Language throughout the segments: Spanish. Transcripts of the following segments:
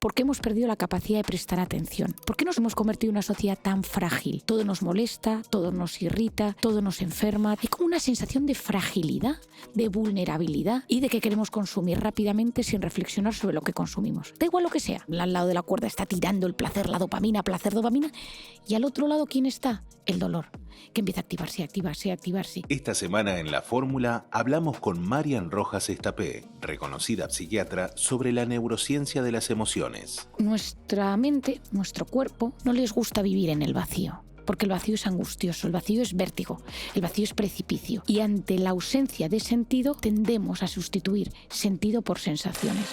¿Por qué hemos perdido la capacidad de prestar atención? ¿Por qué nos hemos convertido en una sociedad tan frágil? Todo nos molesta, todo nos irrita, todo nos enferma. Hay como una sensación de fragilidad, de vulnerabilidad y de que queremos consumir rápidamente sin reflexionar sobre lo que consumimos. Da igual lo que sea. Al lado de la cuerda está tirando el placer, la dopamina, placer, dopamina. Y al otro lado, ¿quién está? El dolor, que empieza a activarse, activarse, activarse. Esta semana en La Fórmula hablamos con Marian Rojas Estapé, reconocida psiquiatra, sobre la neurociencia de las emociones. Nuestra mente, nuestro cuerpo, no les gusta vivir en el vacío. Porque el vacío es angustioso, el vacío es vértigo, el vacío es precipicio. Y ante la ausencia de sentido, tendemos a sustituir sentido por sensaciones.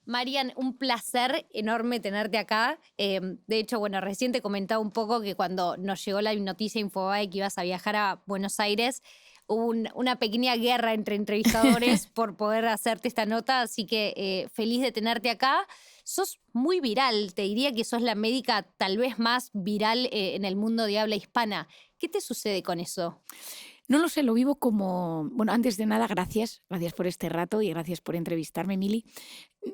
Marian, un placer enorme tenerte acá. De hecho, bueno, recién te comentaba un poco que cuando nos llegó la noticia Infobae que ibas a viajar a Buenos Aires, hubo una pequeña guerra entre entrevistadores por poder hacerte esta nota, así que feliz de tenerte acá. Sos muy viral, te diría que sos la médica tal vez más viral en el mundo de habla hispana. ¿Qué te sucede con eso? No lo sé, lo vivo como... Bueno, antes de nada, gracias por este rato y gracias por entrevistarme, Mili.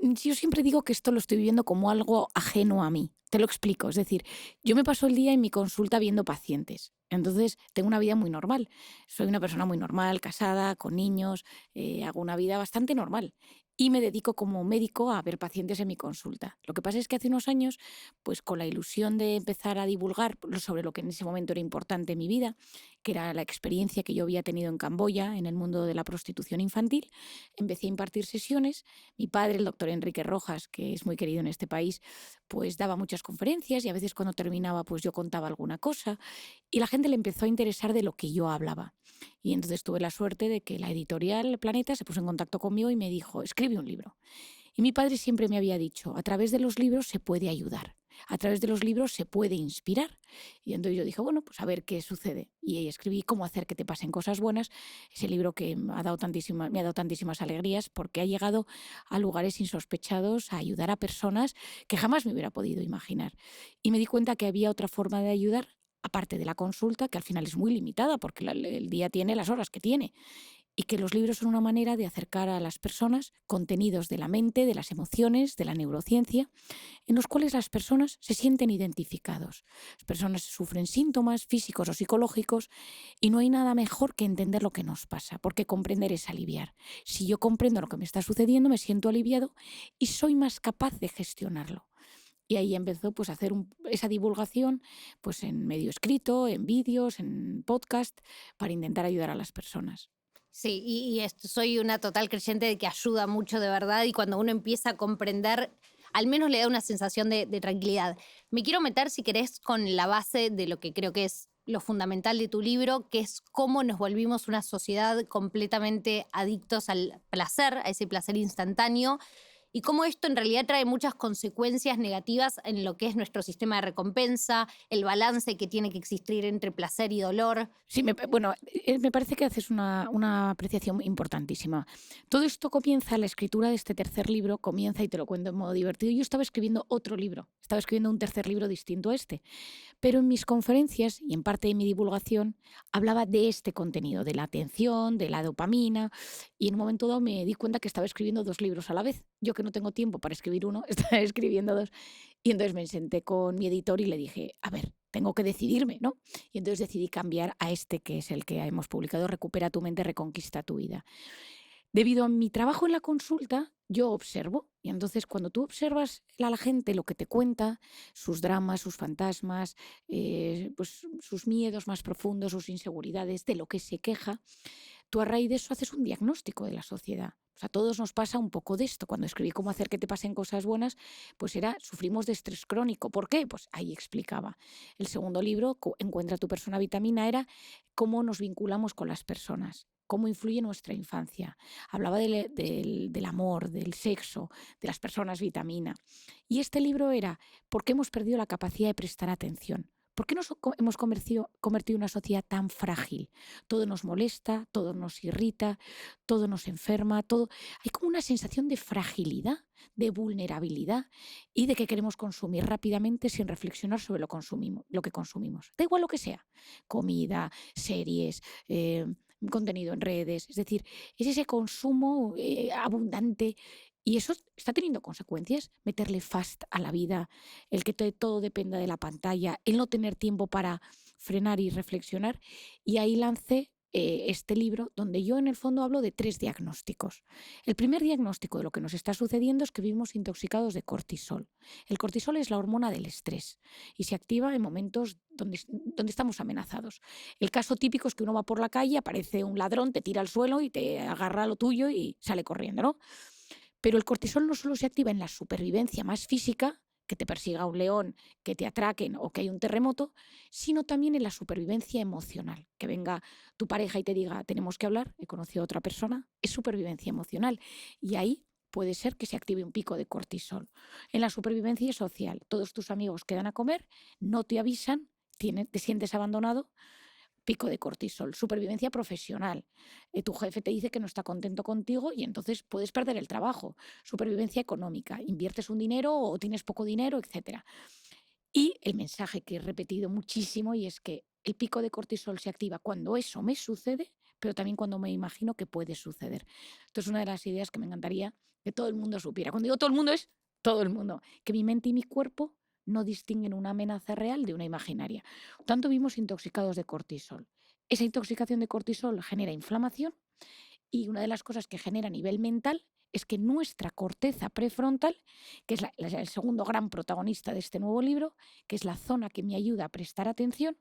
Yo siempre digo que esto lo estoy viviendo como algo ajeno a mí. Te lo explico. Es decir, yo me paso el día en mi consulta viendo pacientes. Entonces, tengo una vida muy normal. Soy una persona muy normal, casada, con niños, hago una vida bastante normal. Y me dedico como médico a ver pacientes en mi consulta. Lo que pasa es que hace unos años, pues con la ilusión de empezar a divulgar sobre lo que en ese momento era importante en mi vida, que era la experiencia que yo había tenido en Camboya, en el mundo de la prostitución infantil, empecé a impartir sesiones. Mi padre, el doctor Enrique Rojas, que es muy querido en este país, pues daba muchas conferencias y a veces cuando terminaba pues yo contaba alguna cosa y la gente le empezó a interesar de lo que yo hablaba. Y entonces tuve la suerte de que la editorial Planeta se puso en contacto conmigo y me dijo, escribe un libro. Y mi padre siempre me había dicho, a través de los libros se puede ayudar, a través de los libros se puede inspirar. Y entonces yo dije, bueno, pues a ver qué sucede. Y ahí escribí Cómo hacer que te pasen cosas buenas, ese libro que me ha dado tantísimas alegrías porque ha llegado a lugares insospechados, a ayudar a personas que jamás me hubiera podido imaginar. Y me di cuenta que había otra forma de ayudar, aparte de la consulta, que al final es muy limitada porque el día tiene las horas que tiene, y que los libros son una manera de acercar a las personas contenidos de la mente, de las emociones, de la neurociencia, en los cuales las personas se sienten identificados. Las personas sufren síntomas físicos o psicológicos y no hay nada mejor que entender lo que nos pasa, porque comprender es aliviar. Si yo comprendo lo que me está sucediendo, me siento aliviado y soy más capaz de gestionarlo. Y ahí empezó pues, a hacer esa divulgación pues, en medio escrito, en vídeos, en podcast, para intentar ayudar a las personas. Sí, soy una total creyente de que ayuda mucho de verdad y cuando uno empieza a comprender, al menos le da una sensación de tranquilidad. Me quiero meter, si querés, con la base de lo que creo que es lo fundamental de tu libro, que es cómo nos volvimos una sociedad completamente adictos al placer, a ese placer instantáneo, y cómo esto en realidad trae muchas consecuencias negativas en lo que es nuestro sistema de recompensa, el balance que tiene que existir entre placer y dolor. Sí, me parece que haces una apreciación importantísima. Todo esto comienza, la escritura de este tercer libro comienza, y te lo cuento en modo divertido. Yo estaba escribiendo otro libro, estaba escribiendo un tercer libro distinto a este, pero en mis conferencias y en parte de mi divulgación hablaba de este contenido, de la atención, de la dopamina, y en un momento dado me di cuenta que estaba escribiendo dos libros a la vez. Yo que no tengo tiempo para escribir uno, estaba escribiendo dos. Y entonces me senté con mi editor y le dije, a ver, tengo que decidirme, ¿no? Y entonces decidí cambiar a este, que es el que hemos publicado, Recupera tu mente, reconquista tu vida. Debido a mi trabajo en la consulta, yo observo. Y entonces cuando tú observas a la gente lo que te cuenta, sus dramas, sus fantasmas, pues sus miedos más profundos, sus inseguridades, de lo que se queja, tú a raíz de eso haces un diagnóstico de la sociedad. O sea, a todos nos pasa un poco de esto. Cuando escribí Cómo hacer que te pasen cosas buenas, pues sufrimos de estrés crónico. ¿Por qué? Pues ahí explicaba. El segundo libro, Encuentra tu persona vitamina, era cómo nos vinculamos con las personas, cómo influye nuestra infancia. Hablaba del amor, del sexo, de las personas vitamina. Y este libro era ¿por qué hemos perdido la capacidad de prestar atención? ¿Por qué nos hemos convertido en una sociedad tan frágil? Todo nos molesta, todo nos irrita, todo nos enferma, todo. Hay como una sensación de fragilidad, de vulnerabilidad y de que queremos consumir rápidamente sin reflexionar sobre lo que consumimos. Da igual lo que sea, comida, series, contenido en redes. Es decir, es ese consumo abundante Y eso está teniendo consecuencias, meterle fast a la vida, el que todo dependa de la pantalla, el no tener tiempo para frenar y reflexionar. Y ahí lancé este libro donde yo en el fondo hablo de 3 diagnósticos. El primer diagnóstico de lo que nos está sucediendo es que vivimos intoxicados de cortisol. El cortisol es la hormona del estrés y se activa en momentos donde estamos amenazados. El caso típico es que uno va por la calle, aparece un ladrón, te tira al suelo y te agarra lo tuyo y sale corriendo, ¿no? Pero el cortisol no solo se activa en la supervivencia más física, que te persiga un león, que te atraquen o que hay un terremoto, sino también en la supervivencia emocional. Que venga tu pareja y te diga, tenemos que hablar, he conocido a otra persona, es supervivencia emocional. Y ahí puede ser que se active un pico de cortisol. En la supervivencia social, todos tus amigos quedan a comer, no te avisan, te sientes abandonado, pico de cortisol. Supervivencia profesional. Tu jefe te dice que no está contento contigo y entonces puedes perder el trabajo. Supervivencia económica. Inviertes un dinero o tienes poco dinero, etc. Y el mensaje que he repetido muchísimo y es que el pico de cortisol se activa cuando eso me sucede, pero también cuando me imagino que puede suceder. Esto es una de las ideas que me encantaría que todo el mundo supiera. Cuando digo todo el mundo es todo el mundo. Que mi mente y mi cuerpo no distinguen una amenaza real de una imaginaria. Por tanto, vivimos intoxicados de cortisol. Esa intoxicación de cortisol genera inflamación y una de las cosas que genera a nivel mental es que nuestra corteza prefrontal, que es el segundo gran protagonista de este nuevo libro, que es la zona que me ayuda a prestar atención,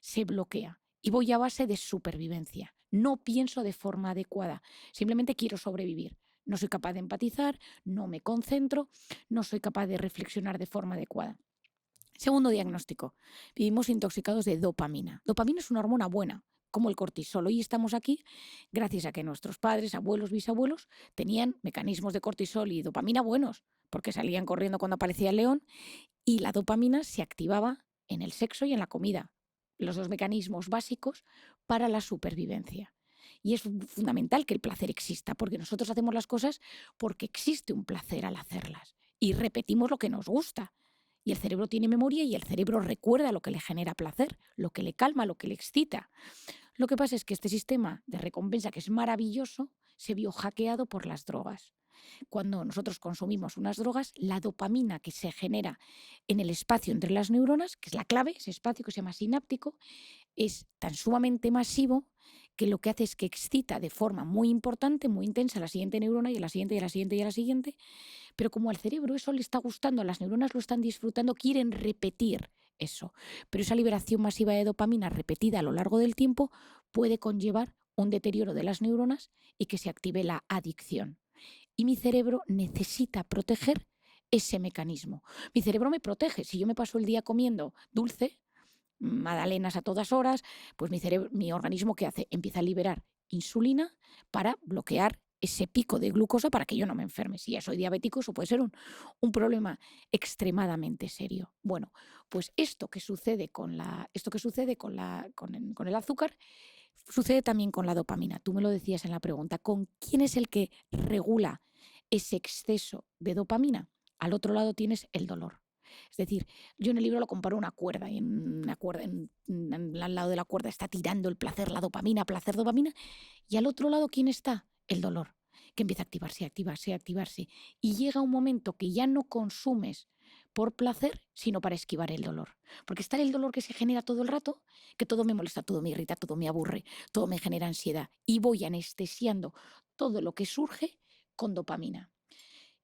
se bloquea. Y voy a base de supervivencia. No pienso de forma adecuada. Simplemente quiero sobrevivir. No soy capaz de empatizar, no me concentro, no soy capaz de reflexionar de forma adecuada. Segundo diagnóstico, vivimos intoxicados de dopamina. Dopamina es una hormona buena, como el cortisol. Hoy estamos aquí gracias a que nuestros padres, abuelos, bisabuelos tenían mecanismos de cortisol y dopamina buenos, porque salían corriendo cuando aparecía el león y la dopamina se activaba en el sexo y en la comida, los 2 mecanismos básicos para la supervivencia. Y es fundamental que el placer exista, porque nosotros hacemos las cosas porque existe un placer al hacerlas y repetimos lo que nos gusta. Y el cerebro tiene memoria y el cerebro recuerda lo que le genera placer, lo que le calma, lo que le excita. Lo que pasa es que este sistema de recompensa, que es maravilloso, se vio hackeado por las drogas. Cuando nosotros consumimos unas drogas, la dopamina que se genera en el espacio entre las neuronas, que es la clave, ese espacio que se llama sináptico, es tan sumamente masivo que lo que hace es que excita de forma muy importante, muy intensa a la siguiente neurona y a la siguiente y a la siguiente y a la siguiente, pero como al cerebro eso le está gustando, las neuronas lo están disfrutando, quieren repetir eso. Pero esa liberación masiva de dopamina repetida a lo largo del tiempo puede conllevar un deterioro de las neuronas y que se active la adicción. Y mi cerebro necesita proteger ese mecanismo. Mi cerebro me protege. Si yo me paso el día comiendo dulce, magdalenas a todas horas, pues mi organismo, ¿qué hace? Empieza a liberar insulina para bloquear ese pico de glucosa para que yo no me enferme. Si ya soy diabético, eso puede ser un problema extremadamente serio. Bueno, pues esto que sucede con el azúcar sucede también con la dopamina. Tú me lo decías en la pregunta. ¿Con quién es el que regula ese exceso de dopamina? Al otro lado tienes el dolor. Es decir, yo en el libro lo comparo a una cuerda y al lado de la cuerda está tirando el placer, la dopamina, placer, dopamina, y al otro lado, ¿quién está? El dolor, que empieza a activarse, activarse, activarse, y llega un momento que ya no consumes por placer, sino para esquivar el dolor. Porque está el dolor que se genera todo el rato, que todo me molesta, todo me irrita, todo me aburre, todo me genera ansiedad, y voy anestesiando todo lo que surge con dopamina.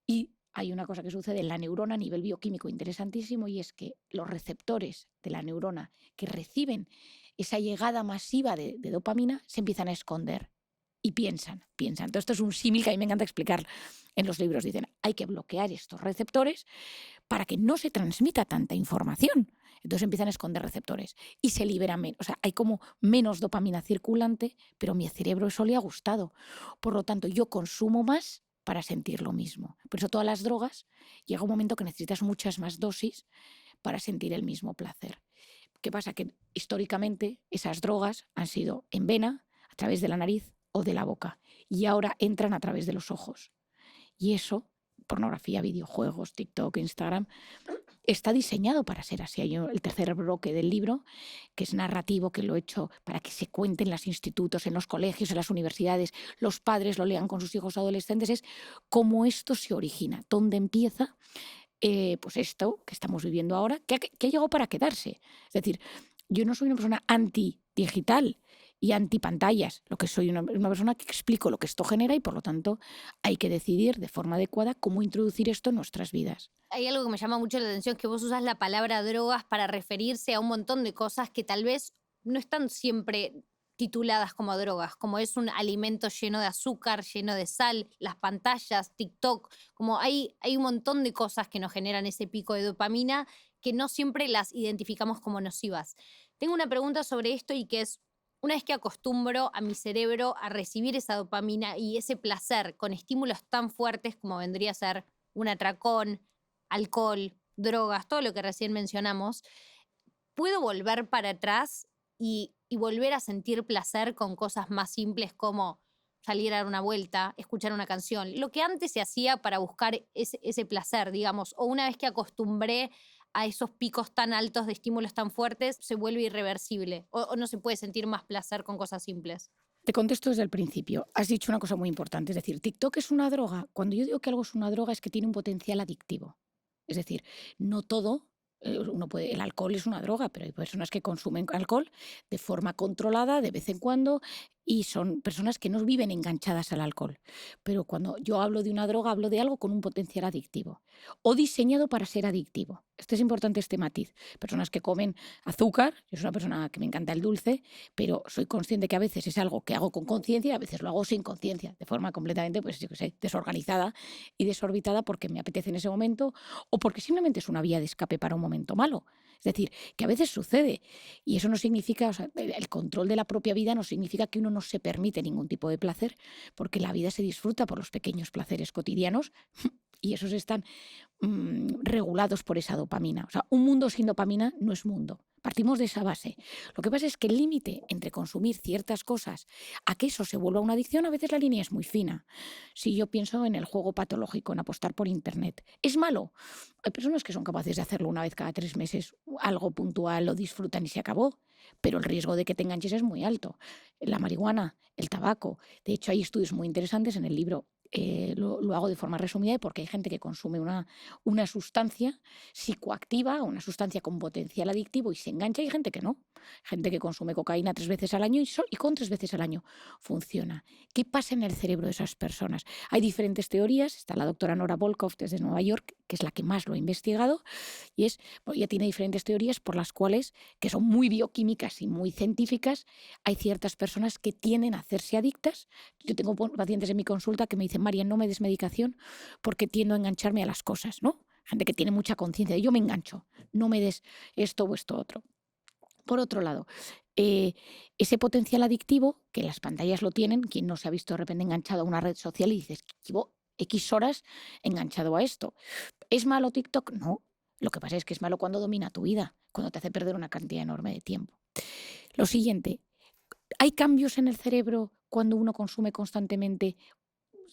Y hay una cosa que sucede en la neurona a nivel bioquímico interesantísimo y es que los receptores de la neurona que reciben esa llegada masiva de dopamina se empiezan a esconder y piensan. Entonces esto es un símil que a mí me encanta explicar en los libros. Dicen, hay que bloquear estos receptores para que no se transmita tanta información. Entonces empiezan a esconder receptores y se liberan menos. O sea, hay como menos dopamina circulante, pero a mi cerebro eso le ha gustado. Por lo tanto, yo consumo más para sentir lo mismo. Por eso todas las drogas llega un momento que necesitas muchas más dosis para sentir el mismo placer. ¿Qué pasa? Que históricamente esas drogas han sido en vena, a través de la nariz o de la boca, y ahora entran a través de los ojos. Y eso, pornografía, videojuegos, TikTok, Instagram, está diseñado para ser así. Hay el tercer bloque del libro, que es narrativo, que lo he hecho para que se cuente en los institutos, en los colegios, en las universidades, los padres lo lean con sus hijos adolescentes, es cómo esto se origina, dónde empieza pues esto que estamos viviendo ahora, que ha llegado para quedarse. Es decir, yo no soy una persona anti-digital y anti-pantallas, lo que soy una persona que explico lo que esto genera y por lo tanto hay que decidir de forma adecuada cómo introducir esto en nuestras vidas. Hay algo que me llama mucho la atención, que vos usas la palabra drogas para referirse a un montón de cosas que tal vez no están siempre tituladas como drogas, como es un alimento lleno de azúcar, lleno de sal, las pantallas, TikTok, como hay un montón de cosas que nos generan ese pico de dopamina que no siempre las identificamos como nocivas. Tengo una pregunta sobre esto y que es, una vez que acostumbro a mi cerebro a recibir esa dopamina y ese placer con estímulos tan fuertes como vendría a ser un atracón, alcohol, drogas, todo lo que recién mencionamos, puedo volver para atrás y volver a sentir placer con cosas más simples como salir a dar una vuelta, escuchar una canción, lo que antes se hacía para buscar ese placer, digamos, o una vez que acostumbré a esos picos tan altos de estímulos tan fuertes, se vuelve irreversible o no se puede sentir más placer con cosas simples. Te contesto desde el principio. Has dicho una cosa muy importante, es decir, TikTok es una droga. Cuando yo digo que algo es una droga es que tiene un potencial adictivo. Es decir, no todo, el alcohol es una droga, pero hay personas que consumen alcohol de forma controlada, de vez en cuando, y son personas que no viven enganchadas al alcohol. Pero cuando yo hablo de una droga, hablo de algo con un potencial adictivo o diseñado para ser adictivo. Este es importante, este matiz. Personas que comen azúcar, yo soy una persona que me encanta el dulce, pero soy consciente que a veces es algo que hago con conciencia y a veces lo hago sin conciencia, de forma completamente, pues yo qué sé, desorganizada y desorbitada porque me apetece en ese momento o porque simplemente es una vía de escape para un momento malo. Es decir, que a veces sucede y eso no significa, o sea, el control de la propia vida no significa que uno no se permite ningún tipo de placer, porque la vida se disfruta por los pequeños placeres cotidianos y esos están regulados por esa dopamina. O sea, un mundo sin dopamina no es mundo. Partimos de esa base. Lo que pasa es que el límite entre consumir ciertas cosas a que eso se vuelva una adicción, a veces la línea es muy fina. Si yo pienso en el juego patológico, en apostar por Internet, ¿es malo? Hay personas que son capaces de hacerlo una vez cada 3 meses, algo puntual, lo disfrutan y se acabó, pero el riesgo de que te enganches es muy alto. La marihuana, el tabaco, de hecho hay estudios muy interesantes en el libro. Lo hago de forma resumida porque hay gente que consume una sustancia psicoactiva, una sustancia con potencial adictivo y se engancha y hay gente que no. Gente que consume cocaína 3 veces al año y con 3 veces al año funciona. ¿Qué pasa en el cerebro de esas personas? Hay diferentes teorías. Está la doctora Nora Volkow desde Nueva York, que es la que más lo ha investigado, y ella tiene diferentes teorías por las cuales, que son muy bioquímicas y muy científicas, hay ciertas personas que tienden a hacerse adictas. Yo tengo pacientes en mi consulta que me dicen, María, no me des medicación porque tiendo a engancharme a las cosas, ¿no? Gente que tiene mucha conciencia de yo me engancho, no me des esto o esto otro. Por otro lado, ese potencial adictivo, que las pantallas lo tienen, quien no se ha visto de repente enganchado a una red social y dices, llevo X horas enganchado a esto. ¿Es malo TikTok? No. Lo que pasa es que es malo cuando domina tu vida, cuando te hace perder una cantidad enorme de tiempo. Lo siguiente, ¿hay cambios en el cerebro cuando uno consume constantemente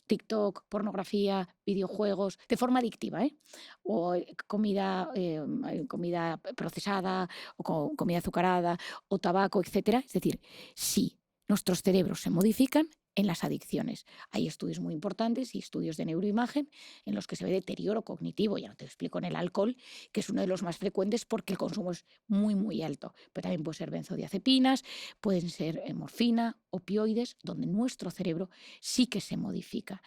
TikTok, pornografía, videojuegos, de forma adictiva, ¿eh? O comida procesada, o comida azucarada, o tabaco, etcétera? Es decir, sí, nuestros cerebros se modifican en las adicciones. Hay estudios muy importantes y estudios de neuroimagen en los que se ve deterioro cognitivo, ya no te explico en el alcohol, que es uno de los más frecuentes porque el consumo es muy, muy alto. Pero también puede ser benzodiazepinas, pueden ser morfina, opioides, donde nuestro cerebro sí que se modifica.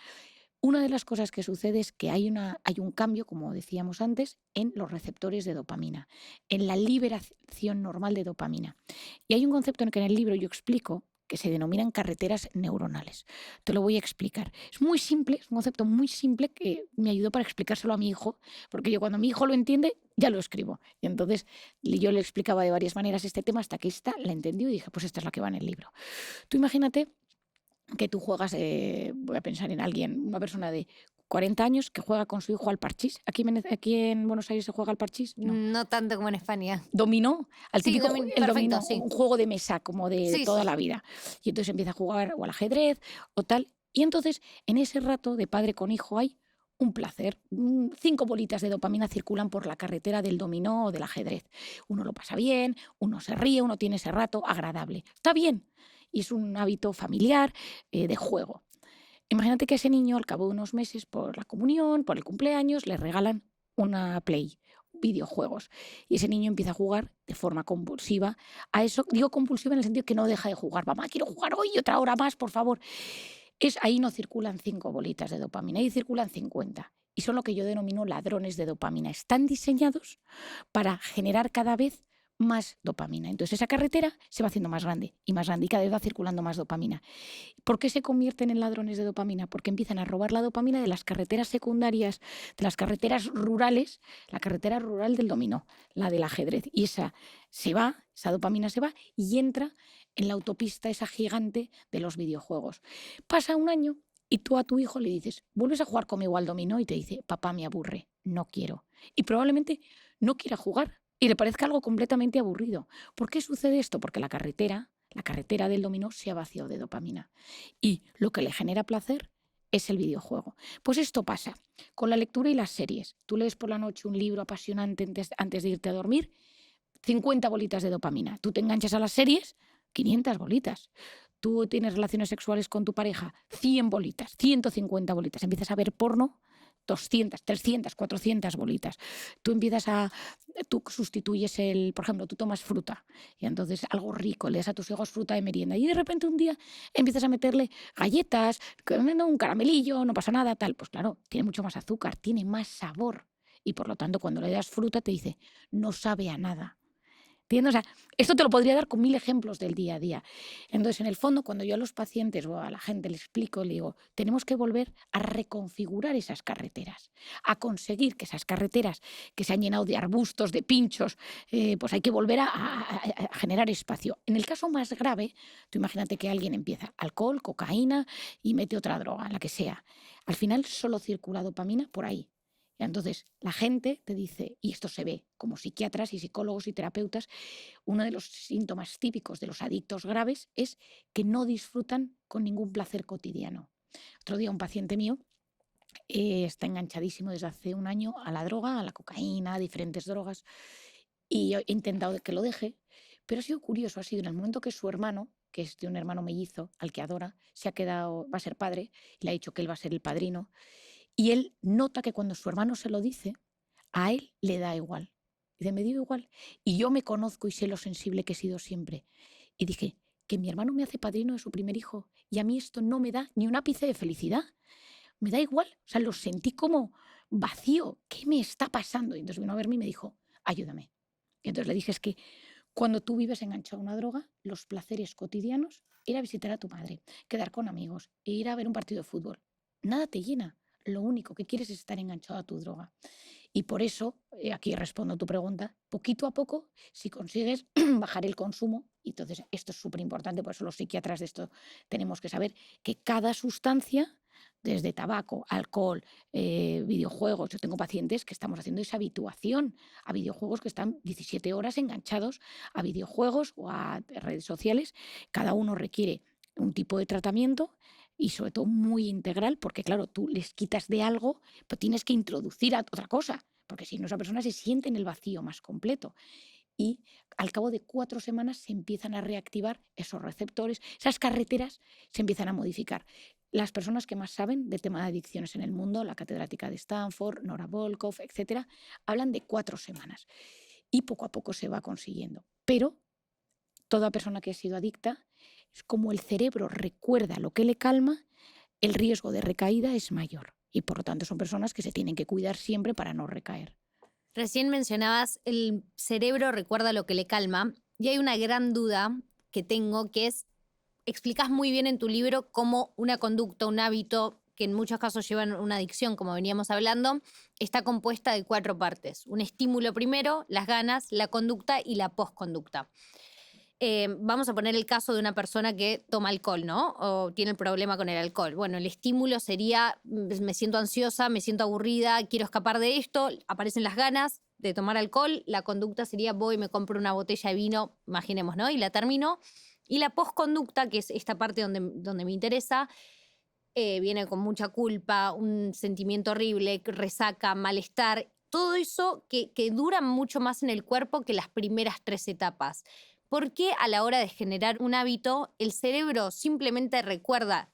Una de las cosas que sucede es que hay un cambio, como decíamos antes, en los receptores de dopamina, en la liberación normal de dopamina. Y hay un concepto en el que en el libro yo explico que se denominan carreteras neuronales. Te lo voy a explicar. Es muy simple, es un concepto muy simple que me ayudó para explicárselo a mi hijo, porque yo cuando mi hijo lo entiende, ya lo escribo. Y entonces yo le explicaba de varias maneras este tema hasta que esta la entendió y dije, pues esta es la que va en el libro. Tú imagínate que tú juegas, voy a pensar en alguien, una persona de 40 años que juega con su hijo al parchís. ¿Aquí en Buenos Aires se juega al parchís? No. No tanto como en España. Dominó, al Sí, típico el perfecto, dominó, sí. un juego de mesa como de Sí, toda sí. la vida. Y entonces empieza a jugar o al ajedrez o tal. Y entonces en ese rato de padre con hijo hay un placer. 5 bolitas de dopamina circulan por la carretera del dominó o del ajedrez. Uno lo pasa bien, uno se ríe, uno tiene ese rato agradable. Está bien. Y es un hábito familiar de juego. Imagínate que a ese niño, al cabo de unos meses, por la comunión, por el cumpleaños, le regalan una Play, videojuegos. Y ese niño empieza a jugar de forma compulsiva a eso. Digo compulsiva en el sentido que no deja de jugar. Mamá, quiero jugar hoy otra hora más, por favor. Ahí no circulan 5 bolitas de dopamina, ahí circulan 50. Y son lo que yo denomino ladrones de dopamina. Están diseñados para generar cada vez más dopamina. Entonces esa carretera se va haciendo más grande y cada vez va circulando más dopamina. ¿Por qué se convierten en ladrones de dopamina? Porque empiezan a robar la dopamina de las carreteras secundarias, de las carreteras rurales, la carretera rural del dominó, la del ajedrez. Y esa dopamina se va y entra en la autopista esa gigante de los videojuegos. Pasa un año y tú a tu hijo le dices, ¿vuelves a jugar conmigo al dominó? Y te dice, papá, me aburre, no quiero. Y probablemente no quiera jugar y le parezca algo completamente aburrido. ¿Por qué sucede esto? Porque la carretera del dominó se ha vaciado de dopamina. Y lo que le genera placer es el videojuego. Pues esto pasa con la lectura y las series. Tú lees por la noche un libro apasionante antes de irte a dormir, 50 bolitas de dopamina. Tú te enganchas a las series, 500 bolitas. Tú tienes relaciones sexuales con tu pareja, 100 bolitas, 150 bolitas. Empiezas a ver porno, 200, 300, 400 bolitas. Tú sustituyes por ejemplo, tú tomas fruta y entonces algo rico, le das a tus hijos fruta de merienda y de repente un día empiezas a meterle galletas, un caramelillo, no pasa nada, tal. Pues claro, tiene mucho más azúcar, tiene más sabor y por lo tanto cuando le das fruta te dice, no sabe a nada. ¿Entiendes? O sea, esto te lo podría dar con 1000 ejemplos del día a día. Entonces, en el fondo, cuando yo a los pacientes o a la gente les explico, le digo, tenemos que volver a reconfigurar esas carreteras, a conseguir que esas carreteras que se han llenado de arbustos, de pinchos, pues hay que volver a generar espacio. En el caso más grave, tú imagínate que alguien empieza alcohol, cocaína y mete otra droga, la que sea. Al final solo circula dopamina por ahí. Entonces, la gente te dice, y esto se ve como psiquiatras y psicólogos y terapeutas, uno de los síntomas típicos de los adictos graves es que no disfrutan con ningún placer cotidiano. Otro día un paciente mío está enganchadísimo desde hace un año a la droga, a la cocaína, a diferentes drogas, y he intentado que lo deje, pero ha sido curioso, ha sido en el momento que su hermano, que es de un hermano mellizo al que adora, va a ser padre, y le ha dicho que él va a ser el padrino, y él nota que cuando su hermano se lo dice, a él le da igual. Dice, me dio igual. Y yo me conozco y sé lo sensible que he sido siempre. Y dije, que mi hermano me hace padrino de su primer hijo y a mí esto no me da ni un ápice de felicidad. Me da igual. O sea, lo sentí como vacío. ¿Qué me está pasando? Y entonces vino a verme y me dijo, ayúdame. Y entonces le dije, es que cuando tú vives enganchado a una droga, los placeres cotidianos, ir a visitar a tu madre, quedar con amigos, ir a ver un partido de fútbol, nada te llena. Lo único que quieres es estar enganchado a tu droga. Y por eso, aquí respondo a tu pregunta, poquito a poco, si consigues bajar el consumo, y entonces esto es súper importante, por eso los psiquiatras de esto tenemos que saber que cada sustancia, desde tabaco, alcohol, videojuegos, yo tengo pacientes que estamos haciendo esa habituación a videojuegos que están 17 horas enganchados a videojuegos o a redes sociales, cada uno requiere un tipo de tratamiento y sobre todo muy integral, porque claro, tú les quitas de algo, pero tienes que introducir a otra cosa, porque si no esa persona se siente en el vacío más completo. Y al cabo de 4 semanas se empiezan a reactivar esos receptores, esas carreteras se empiezan a modificar. Las personas que más saben de tema de adicciones en el mundo, la catedrática de Stanford, Nora Volkow, etcétera, hablan de 4 semanas. Y poco a poco se va consiguiendo. Pero toda persona que ha sido adicta, es como el cerebro recuerda lo que le calma, el riesgo de recaída es mayor. Y por lo tanto son personas que se tienen que cuidar siempre para no recaer. Recién mencionabas el cerebro recuerda lo que le calma y hay una gran duda que tengo que es, explicas muy bien en tu libro cómo una conducta, un hábito que en muchos casos llevan una adicción, como veníamos hablando, está compuesta de 4 partes. Un estímulo primero, las ganas, la conducta y la postconducta. Vamos a poner el caso de una persona que toma alcohol, ¿no? O tiene el problema con el alcohol. Bueno, el estímulo sería, me siento ansiosa, me siento aburrida, quiero escapar de esto, aparecen las ganas de tomar alcohol, la conducta sería voy, me compro una botella de vino, imaginemos, ¿no? Y la termino. Y la postconducta, que es esta parte donde me interesa, viene con mucha culpa, un sentimiento horrible, resaca, malestar, todo eso que dura mucho más en el cuerpo que las primeras 3 etapas. ¿Por qué a la hora de generar un hábito el cerebro simplemente recuerda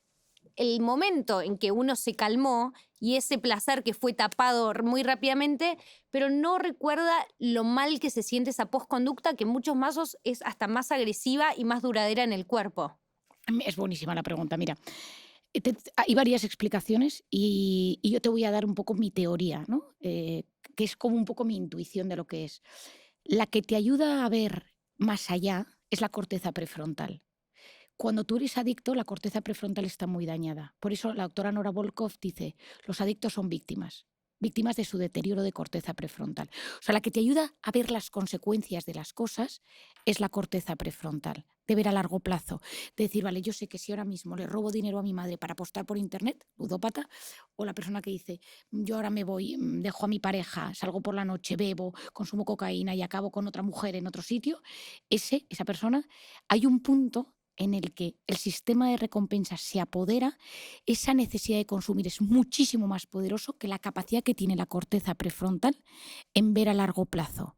el momento en que uno se calmó y ese placer que fue tapado muy rápidamente, pero no recuerda lo mal que se siente esa postconducta que en muchos casos es hasta más agresiva y más duradera en el cuerpo? Es buenísima la pregunta, mira. Hay varias explicaciones y yo te voy a dar un poco mi teoría, ¿no? Que es como un poco mi intuición de lo que es. La que te ayuda a ver más allá es la corteza prefrontal. Cuando tú eres adicto, la corteza prefrontal está muy dañada. Por eso la doctora Nora Volkow dice, los adictos son víctimas de su deterioro de corteza prefrontal. O sea, la que te ayuda a ver las consecuencias de las cosas es la corteza prefrontal, de ver a largo plazo, de decir, vale, yo sé que si ahora mismo le robo dinero a mi madre para apostar por internet, ludópata, o la persona que dice, yo ahora me voy, dejo a mi pareja, salgo por la noche, bebo, consumo cocaína y acabo con otra mujer en otro sitio, esa persona, hay un punto en el que el sistema de recompensas se apodera, esa necesidad de consumir es muchísimo más poderoso que la capacidad que tiene la corteza prefrontal en ver a largo plazo.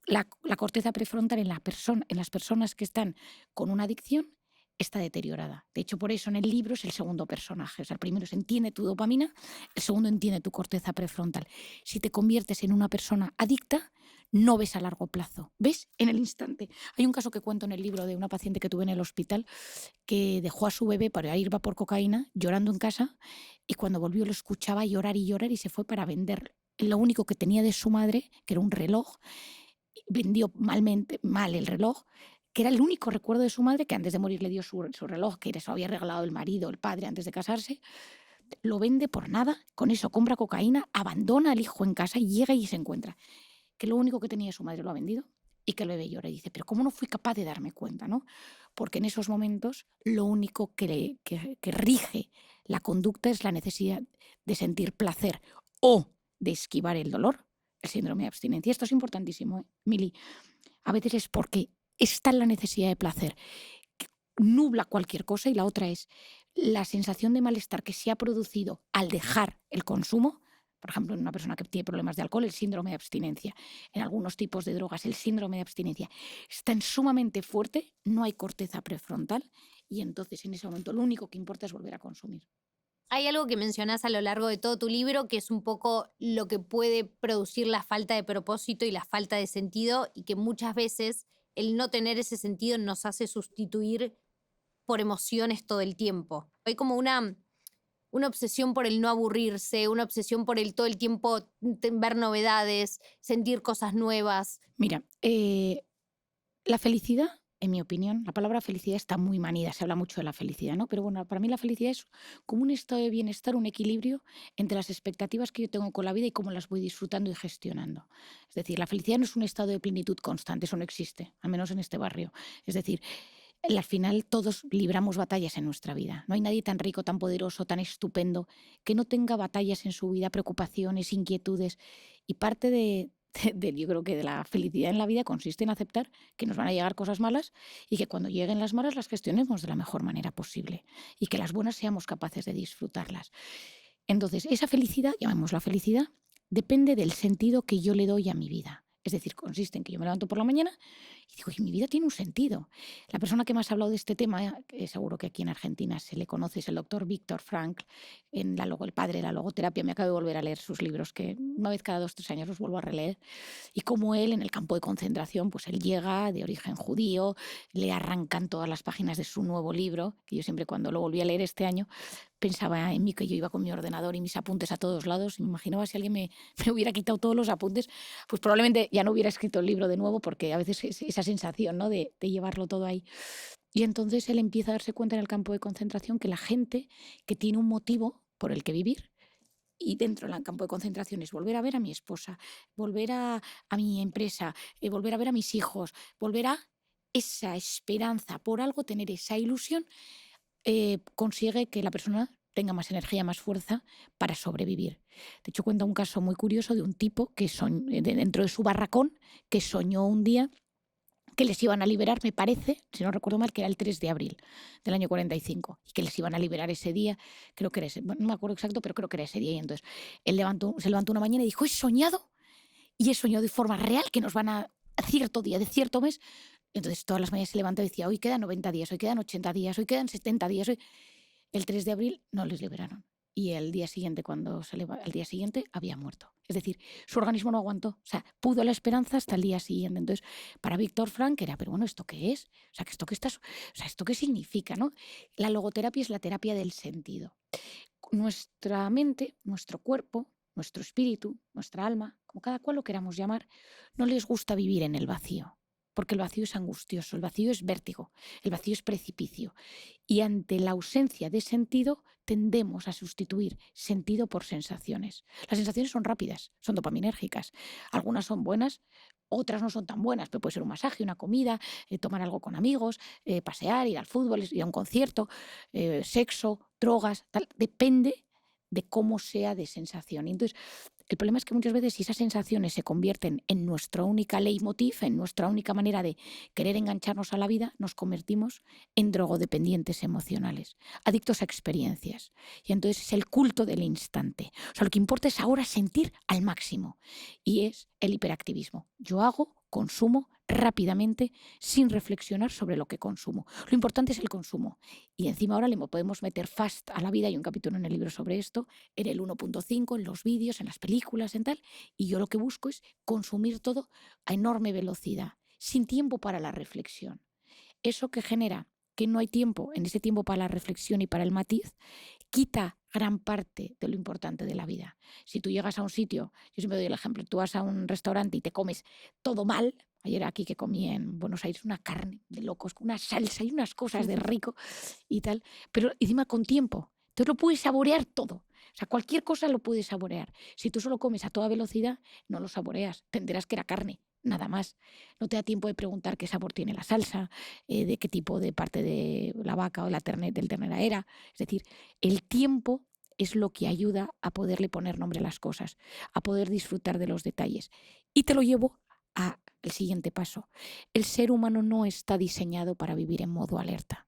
La corteza prefrontal en las personas que están con una adicción está deteriorada. De hecho, por eso en el libro es el segundo personaje. O sea, el primero es entiende tu dopamina, el segundo entiende tu corteza prefrontal. Si te conviertes en una persona adicta, no ves a largo plazo, ves en el instante. Hay un caso que cuento en el libro de una paciente que tuve en el hospital que dejó a su bebé para ir por cocaína, llorando en casa, y cuando volvió lo escuchaba llorar y se fue para vender lo único que tenía de su madre, que era un reloj. Vendió mal el reloj, que era el único recuerdo de su madre, que antes de morir le dio su reloj, que se lo había regalado el marido, el padre, antes de casarse. Lo vende por nada, con eso compra cocaína, abandona al hijo en casa y llega y se encuentra que lo único que tenía su madre lo ha vendido y que el bebé llora. Y dice, pero ¿cómo no fui capaz de darme cuenta? ¿No? Porque en esos momentos lo único que rige la conducta es la necesidad de sentir placer o de esquivar el dolor, el síndrome de abstinencia. Esto es importantísimo, Mili. A veces es porque está en la necesidad de placer que nubla cualquier cosa, y la otra es la sensación de malestar que se ha producido al dejar el consumo. Por ejemplo, en una persona que tiene problemas de alcohol, el síndrome de abstinencia. En algunos tipos de drogas, el síndrome de abstinencia es tan sumamente fuerte, no hay corteza prefrontal, y entonces en ese momento lo único que importa es volver a consumir. Hay algo que mencionás a lo largo de todo tu libro que es un poco lo que puede producir la falta de propósito y la falta de sentido, y que muchas veces el no tener ese sentido nos hace sustituir por emociones todo el tiempo. Hay como una obsesión por el no aburrirse, una obsesión por el todo el tiempo ver novedades, sentir cosas nuevas. Mira, la felicidad, en mi opinión, la palabra felicidad está muy manida, se habla mucho de la felicidad, ¿no? Pero bueno, para mí la felicidad es como un estado de bienestar, un equilibrio entre las expectativas que yo tengo con la vida y cómo las voy disfrutando y gestionando. Es decir, la felicidad no es un estado de plenitud constante, eso no existe, al menos en este barrio. Es decir, al final todos libramos batallas en nuestra vida. No hay nadie tan rico, tan poderoso, tan estupendo, que no tenga batallas en su vida, preocupaciones, inquietudes. Y parte yo creo que de la felicidad en la vida consiste en aceptar que nos van a llegar cosas malas y que cuando lleguen las malas las gestionemos de la mejor manera posible y que las buenas seamos capaces de disfrutarlas. Entonces, esa felicidad, llamémosla felicidad, depende del sentido que yo le doy a mi vida. Es decir, consiste en que yo me levanto por la mañana y digo, oye, mi vida tiene un sentido. La persona que más ha hablado de este tema, que seguro que aquí en Argentina se le conoce, es el doctor Víctor Frankl, el padre de la logoterapia. Me acabo de volver a leer sus libros, que una vez cada 2 o 3 años los vuelvo a releer. Y como él, en el campo de concentración, pues él llega de origen judío, le arrancan todas las páginas de su nuevo libro, que yo siempre cuando lo volví a leer este año, pensaba en mí, que yo iba con mi ordenador y mis apuntes a todos lados, y me imaginaba si alguien me hubiera quitado todos los apuntes, pues probablemente ya no hubiera escrito el libro de nuevo, porque a veces es esa sensación, ¿no?, de llevarlo todo ahí. Y entonces él empieza a darse cuenta en el campo de concentración que la gente que tiene un motivo por el que vivir, y dentro del campo de concentración es volver a ver a mi esposa, volver a mi empresa, volver a ver a mis hijos, volver a esa esperanza por algo, tener esa ilusión, consigue que la persona tenga más energía, más fuerza para sobrevivir. De hecho, cuenta un caso muy curioso de un tipo que dentro de su barracón, que soñó un día que les iban a liberar, me parece, si no recuerdo mal, que era el 3 de abril del año 45, y que les iban a liberar ese día, creo que era ese, bueno, no me acuerdo exacto, pero creo que era ese día. Y entonces él se levantó una mañana y dijo, he soñado de forma real que nos van a cierto día, de cierto mes. Entonces todas las mañanas se levantaba y decía, hoy quedan 90 días, hoy quedan 80 días, hoy quedan 70 días. El 3 de abril no les liberaron. Y el día siguiente, al día siguiente, había muerto. Es decir, su organismo no aguantó. O sea, pudo la esperanza hasta el día siguiente. Entonces, para Víctor Frank era, pero bueno, ¿esto qué es? O sea, ¿esto qué significa, no? La logoterapia es la terapia del sentido. Nuestra mente, nuestro cuerpo, nuestro espíritu, nuestra alma, como cada cual lo queramos llamar, no les gusta vivir en el vacío. Porque el vacío es angustioso, el vacío es vértigo, el vacío es precipicio. Y ante la ausencia de sentido tendemos a sustituir sentido por sensaciones. Las sensaciones son rápidas, son dopaminérgicas. Algunas son buenas, otras no son tan buenas, pero puede ser un masaje, una comida, tomar algo con amigos, pasear, ir al fútbol, ir a un concierto, sexo, drogas, tal. Depende de cómo sea de sensación. Y entonces, el problema es que muchas veces si esas sensaciones se convierten en nuestra única leitmotiv, en nuestra única manera de querer engancharnos a la vida, nos convertimos en drogodependientes emocionales, adictos a experiencias. Y entonces es el culto del instante. O sea, lo que importa es ahora sentir al máximo. Y es el hiperactivismo. Yo hago, consumo rápidamente sin reflexionar sobre lo que consumo. Lo importante es el consumo. Y encima ahora le podemos meter fast a la vida. Hay un capítulo en el libro sobre esto, en el 1.5, en los vídeos, en las películas, en tal. Y yo lo que busco es consumir todo a enorme velocidad, sin tiempo para la reflexión. Eso que genera que no hay tiempo, en ese tiempo para la reflexión y para el matiz, quita gran parte de lo importante de la vida. Si tú llegas a un sitio, yo siempre doy el ejemplo, tú vas a un restaurante y te comes todo mal. Ayer aquí que comí en Buenos Aires una carne de locos, una salsa y unas cosas de rico y tal, pero encima con tiempo. Entonces lo puedes saborear todo. O sea, cualquier cosa lo puedes saborear. Si tú solo comes a toda velocidad, no lo saboreas. Te enteras que era carne, nada más. No te da tiempo de preguntar qué sabor tiene la salsa, de qué tipo de parte de la vaca o del ternera era. Es decir, el tiempo es lo que ayuda a poderle poner nombre a las cosas, a poder disfrutar de los detalles. Y te lo llevo al siguiente paso. El ser humano no está diseñado para vivir en modo alerta.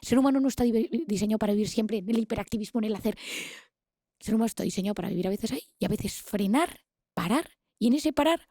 El ser humano no está diseñado para vivir siempre en el hiperactivismo, en el hacer. El ser humano está diseñado para vivir a veces ahí y a veces frenar, parar. Y en ese parar,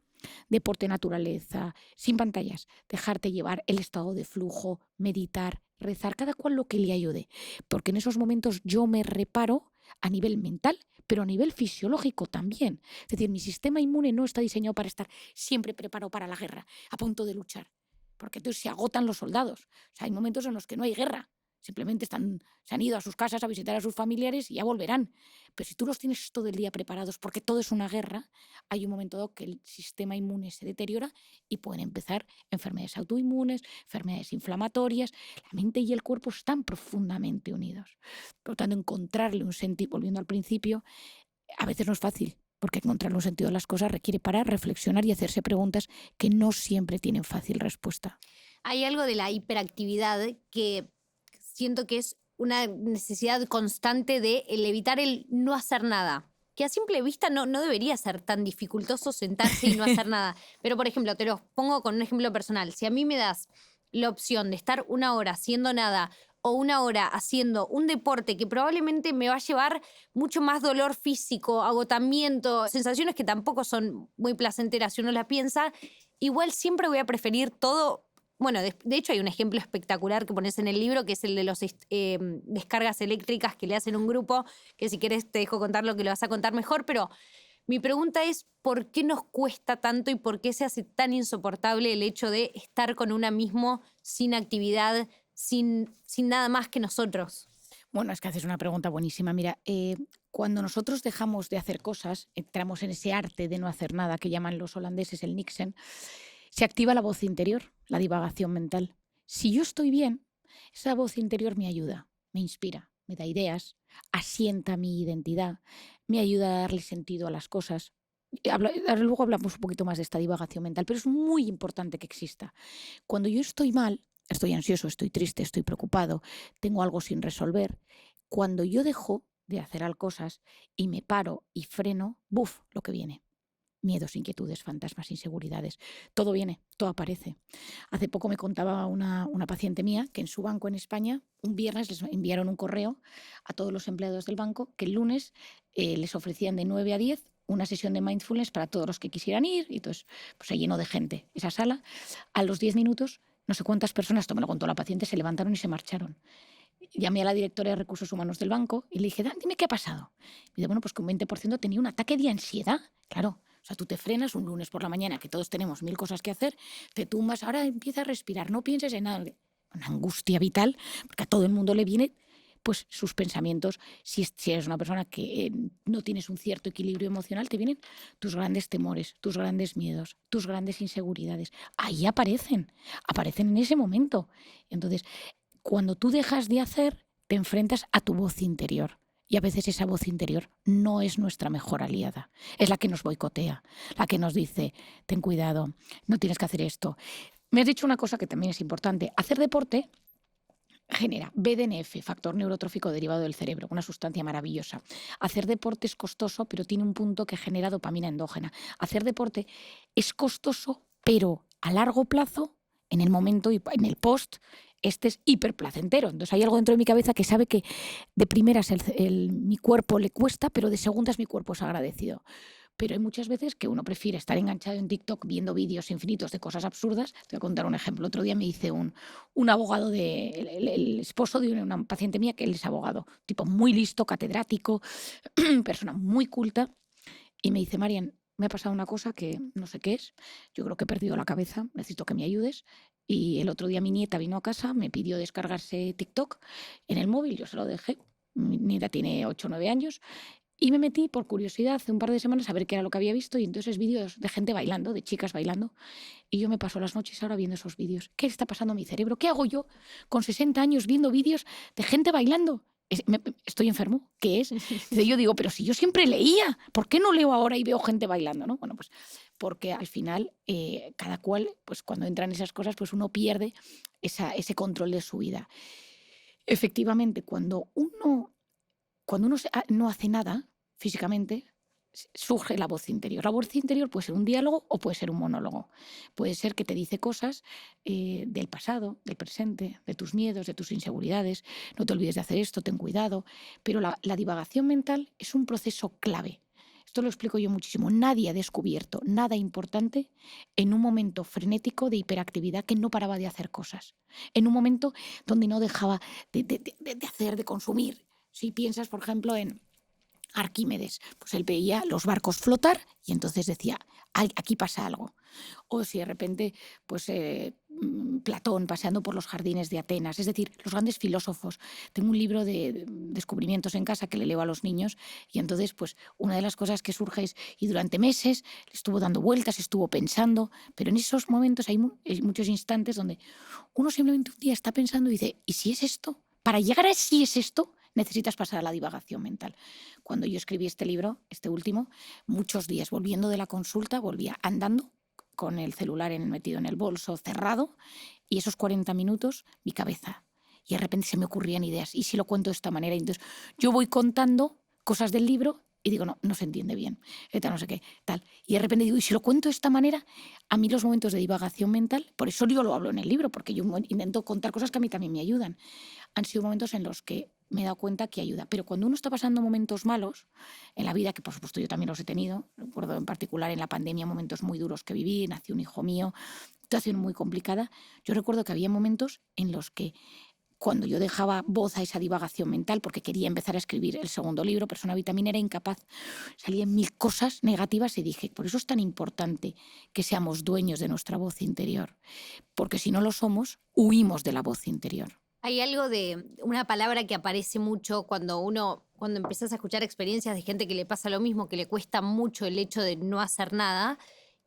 deporte, naturaleza, sin pantallas, dejarte llevar, el estado de flujo, meditar, rezar, cada cual lo que le ayude. Porque en esos momentos yo me reparo a nivel mental, pero a nivel fisiológico también. Es decir, mi sistema inmune no está diseñado para estar siempre preparado para la guerra, a punto de luchar. Porque entonces se agotan los soldados. O sea, hay momentos en los que no hay guerra. Simplemente se han ido a sus casas a visitar a sus familiares y ya volverán. Pero si tú los tienes todo el día preparados, porque todo es una guerra, hay un momento dado que el sistema inmune se deteriora y pueden empezar enfermedades autoinmunes, enfermedades inflamatorias. La mente y el cuerpo están profundamente unidos. Por lo tanto, encontrarle un sentido, volviendo al principio, a veces no es fácil, porque encontrarle un sentido a las cosas requiere parar, reflexionar y hacerse preguntas que no siempre tienen fácil respuesta. Hay algo de la hiperactividad que siento que es una necesidad constante de evitar el no hacer nada. Que a simple vista no debería ser tan dificultoso sentarse y no hacer nada. Pero, por ejemplo, te lo pongo con un ejemplo personal. Si a mí me das la opción de estar 1 hora haciendo nada o 1 hora haciendo un deporte que probablemente me va a llevar mucho más dolor físico, agotamiento, sensaciones que tampoco son muy placenteras si uno las piensa, igual siempre voy a preferir todo. Bueno, de hecho hay un ejemplo espectacular que pones en el libro, que es el de los descargas eléctricas que le hacen un grupo, que si querés te dejo contar lo que lo vas a contar mejor, pero mi pregunta es, ¿por qué nos cuesta tanto y por qué se hace tan insoportable el hecho de estar con una mismo sin actividad, sin nada más que nosotros? Bueno, es que haces una pregunta buenísima. Mira, cuando nosotros dejamos de hacer cosas, entramos en ese arte de no hacer nada que llaman los holandeses el niksen, se activa la voz interior, la divagación mental. Si yo estoy bien, esa voz interior me ayuda, me inspira, me da ideas, asienta mi identidad, me ayuda a darle sentido a las cosas. Luego hablamos un poquito más de esta divagación mental, pero es muy importante que exista. Cuando yo estoy mal, estoy ansioso, estoy triste, estoy preocupado, tengo algo sin resolver, cuando yo dejo de hacer cosas y me paro y freno, ¡buf!, lo que viene. Miedos, inquietudes, fantasmas, inseguridades. Todo viene, todo aparece. Hace poco me contaba una paciente mía que en su banco en España, un viernes les enviaron un correo a todos los empleados del banco que el lunes les ofrecían de 9 a 10 una sesión de mindfulness para todos los que quisieran ir, y entonces pues se llenó de gente esa sala. A los 10 minutos, no sé cuántas personas, esto me lo contó la paciente, se levantaron y se marcharon. Llamé a la directora de Recursos Humanos del banco y le dije, Dan, dime qué ha pasado. Me dice, bueno, pues que un 20% tenía un ataque de ansiedad. Claro, o sea, tú te frenas un lunes por la mañana, que todos tenemos 1000 cosas que hacer, te tumbas, ahora empieza a respirar, no pienses en nada. Una angustia vital, porque a todo el mundo le viene pues sus pensamientos. Si eres una persona que no tienes un cierto equilibrio emocional, te vienen tus grandes temores, tus grandes miedos, tus grandes inseguridades. Ahí aparecen en ese momento. Entonces, cuando tú dejas de hacer, te enfrentas a tu voz interior. Y a veces esa voz interior no es nuestra mejor aliada. Es la que nos boicotea, la que nos dice, ten cuidado, no tienes que hacer esto. Me has dicho una cosa que también es importante. Hacer deporte genera BDNF, factor neurotrófico derivado del cerebro, una sustancia maravillosa. Hacer deporte es costoso, pero tiene un punto que genera dopamina endógena. Hacer deporte es costoso, pero a largo plazo, en el momento y en el post, este es hiperplacentero. Entonces hay algo dentro de mi cabeza que sabe que de primeras mi cuerpo le cuesta, pero de segundas mi cuerpo es agradecido. Pero hay muchas veces que uno prefiere estar enganchado en TikTok viendo vídeos infinitos de cosas absurdas. Te voy a contar un ejemplo. Otro día me dice un abogado, el esposo de una paciente mía, que él es abogado, tipo muy listo, catedrático, persona muy culta, y me dice, Marian, me ha pasado una cosa que no sé qué es, yo creo que he perdido la cabeza, necesito que me ayudes. Y el otro día mi nieta vino a casa, me pidió descargarse TikTok en el móvil, yo se lo dejé. Mi nieta tiene 8 o 9 años. Y me metí por curiosidad hace un par de semanas a ver qué era lo que había visto, y entonces vídeos de gente bailando, de chicas bailando. Y yo me paso las noches ahora viendo esos vídeos. ¿Qué está pasando a mi cerebro? ¿Qué hago yo con 60 años viendo vídeos de gente bailando? ¿Estoy enfermo? ¿Qué es? Dice, yo digo, pero si yo siempre leía, ¿por qué no leo ahora y veo gente bailando? ¿No? Bueno, pues porque al final cada cual, pues cuando entran esas cosas, pues uno pierde ese control de su vida. Efectivamente, cuando uno no hace nada físicamente, surge la voz interior. La voz interior puede ser un diálogo o puede ser un monólogo. Puede ser que te dice cosas del pasado, del presente, de tus miedos, de tus inseguridades. No te olvides de hacer esto, ten cuidado. Pero la divagación mental es un proceso clave. Esto lo explico yo muchísimo. Nadie ha descubierto nada importante en un momento frenético de hiperactividad que no paraba de hacer cosas. En un momento donde no dejaba de hacer, de consumir. Si piensas, por ejemplo, en Arquímedes, pues él veía los barcos flotar y entonces decía, aquí pasa algo. O si de repente, pues Platón paseando por los jardines de Atenas, es decir, los grandes filósofos. Tengo un libro de descubrimientos en casa que le leo a los niños, y entonces, pues una de las cosas que surge es, y durante meses estuvo dando vueltas, estuvo pensando, pero en esos momentos hay muchos instantes donde uno simplemente un día está pensando y dice, ¿y si es esto? Para llegar a si es esto, necesitas pasar a la divagación mental. Cuando yo escribí este libro, este último, muchos días volviendo de la consulta, volvía andando con el celular metido en el bolso, cerrado, y esos 40 minutos, mi cabeza. Y de repente se me ocurrían ideas. ¿Y si lo cuento de esta manera? Y entonces yo voy contando cosas del libro y digo, no se entiende bien, no sé qué, tal. Y de repente digo, ¿y si lo cuento de esta manera? A mí los momentos de divagación mental, por eso yo lo hablo en el libro, porque yo intento contar cosas que a mí también me ayudan. Han sido momentos en los que me he dado cuenta que ayuda. Pero cuando uno está pasando momentos malos en la vida, que por supuesto yo también los he tenido, recuerdo en particular en la pandemia momentos muy duros que viví, nació un hijo mío, situación muy complicada, yo recuerdo que había momentos en los que cuando yo dejaba voz a esa divagación mental, porque quería empezar a escribir el segundo libro, Persona Vitamina, era incapaz. Salían 1000 cosas negativas y dije, por eso es tan importante que seamos dueños de nuestra voz interior, porque si no lo somos, huimos de la voz interior. Hay algo de una palabra que aparece mucho cuando empiezas a escuchar experiencias de gente que le pasa lo mismo, que le cuesta mucho el hecho de no hacer nada,